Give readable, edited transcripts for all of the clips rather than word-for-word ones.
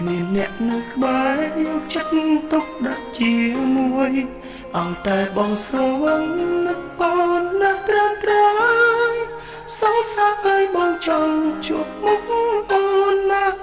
គ្មានអ្នកនៅក្បែរយកចិត្តទុកដាក់ជាមួយឲ្យតែបងស្រវឹងនឹកអូនណាស់ត្រាំត្រៃសង្សារឲ្យបងចង់ជួបមុខអូនណាស់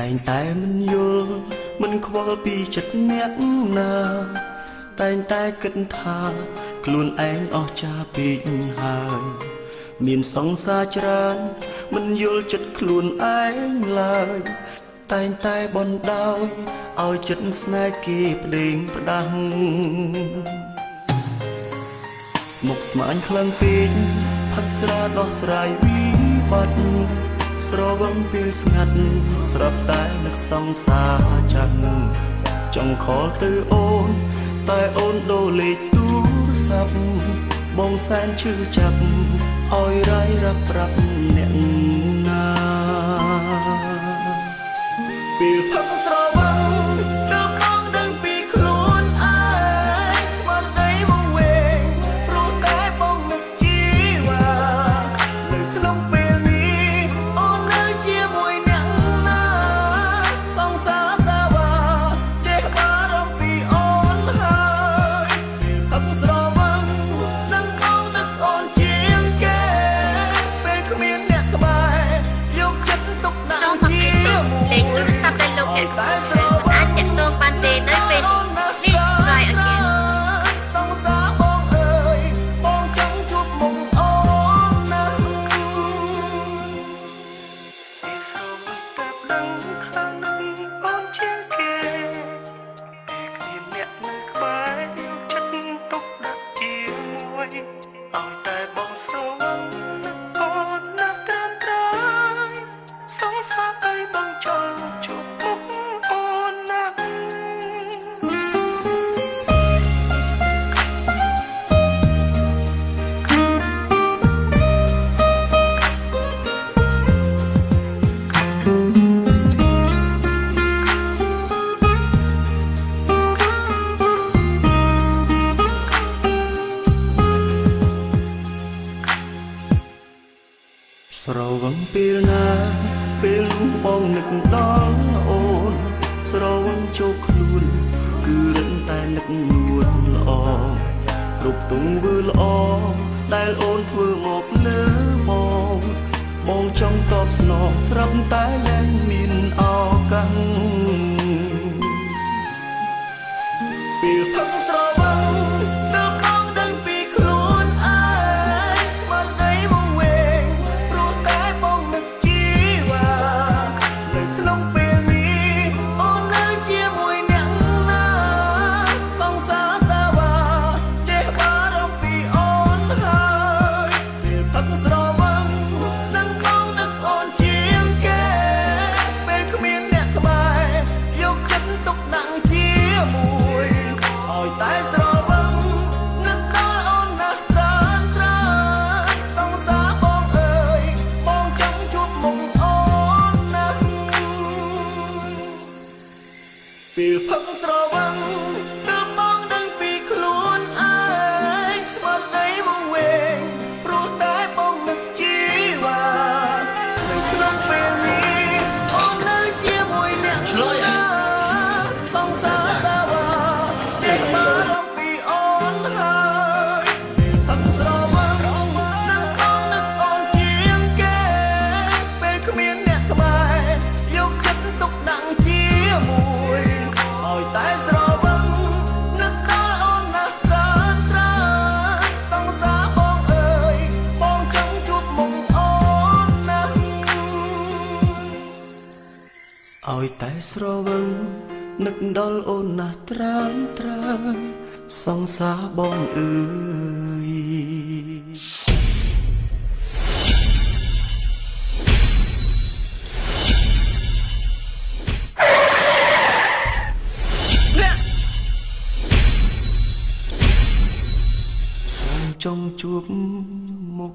តែងតែមិនយល់មិនខ្វល់ពីចិត្តអ្នកណាតែងតែគិតថាខ្លួនឯងអស់ចាពេកហើយមានសង្សារច្រើនមិនយល់ចិត្តខ្លួនឯងឡើយតែងតែបណ្ដោយឲ្យចិត្តស្នេហ៍គេប្តេងផ្ដាំស្មុគស្មាញខ្លាំងពេកផឹកស្រាដោះស្រាយវិបត្តិស្រវឹងពេលស្ងាត់ស្រាប់តែនឹកសង្សារចាំចង់ខលទៅអូនតែអូនដូរលេខទូរស័ព្ទបងសែនឈឺចាប់ឲ្យរាយរាប់ប្រាប់អ្នកណាពេលផឹកស្រវឹងទើបបងដឹងពីខ្លួនឯងស្មារតីមកវែងព្រោះតែបងនឹកជីវ៉ានៅក្នុងពេលនេះអូននៅជាមួយអ្នកណាសង្សារសាវ៉ាចេះបារម្ភពីអូនហើយពេលផឹកស្រវឹងនឹងបងនឹកអូនជាងគេពេលគ្មានអ្នកក្បែរយកចិត្តទុកដាក់ជាមួយតែស្រវឹងអាចអ្នកទងបានទេនៅពេលនេះ try again សង្សារបងអើយបងចង់ជួបមុខអូនណាស់ពេលស្រវឹងតែដឹងថានឹងអូនជាងគេគ្មានអ្នកនៅក្បែរយកចិត្តទុកដាក់ជាមួយឲ្យតែបងស្រវឹងនឹងអូនណាស់ត្រាំត្រៃសង្សារឲ្យបងចង់ជួបមុខអូនណាស់ស្រវឹងពេលណាពេលបងនឹកដល់អូនស្រវឹងចូលខ្លួនគឺរឹងតែនឹកនួនល្អគ្រប់ទង្វើល្អដែលអូនធ្វើមកលើបងចង់តបស្នងស្រាប់តែលែងមានឱកាសពេលផឹកស្រវឹងទើបបងដឹងពីខ្លួនឯងស្មារតីមកវែងព្រោះតែបងនឹកជីវ៉ានៅក្នុងពេលនេះអូននៅជាមួយអ្នកណាសង្សារសាវ៉ាចេះបារម្ភពីអូនហើយពេលផឹកស្រវឹងនឹងបងនឹកអូនជាងគេពេលគ្មានអ្នកក្បែរយកចិត្តទុកដាក់ជាមួយឲ្យតែស្រវឹងនឹកដល់អូនណាស់ត្រានត្រៃសង្សារបងអើយបងចង់ជួបមុខអូនណាស់ពេលផឹកស្រវឹងទើបបងដឹងពីខ្លួនឯងស្មារតីមកវែងព្រោះតែបងនឹកជីវ៉ានៅក្នុងពេលនេះអូននៅជាមួយអ្នកណាសង្សារសាវ៉ាចេះបារម្ភពីអូនហើយផឹកស្រវឹងនឹងបងនឹកអូនជាងគេពេលគ្មានអ្នកក្បែរយកចិត្តទុកដាក់ជាមួយឲ្យតែស្រវឹងនឹកដល់អូនណាស់ត្រានត្រៃសង្សារបងអើយបងចង់ជួបមុខអូនណាស់ឲ្យតែស្រវឹងនឹកដល់អូនណាស់ត្រានត្រៃសង្សារបងអើយ ជួបមុខ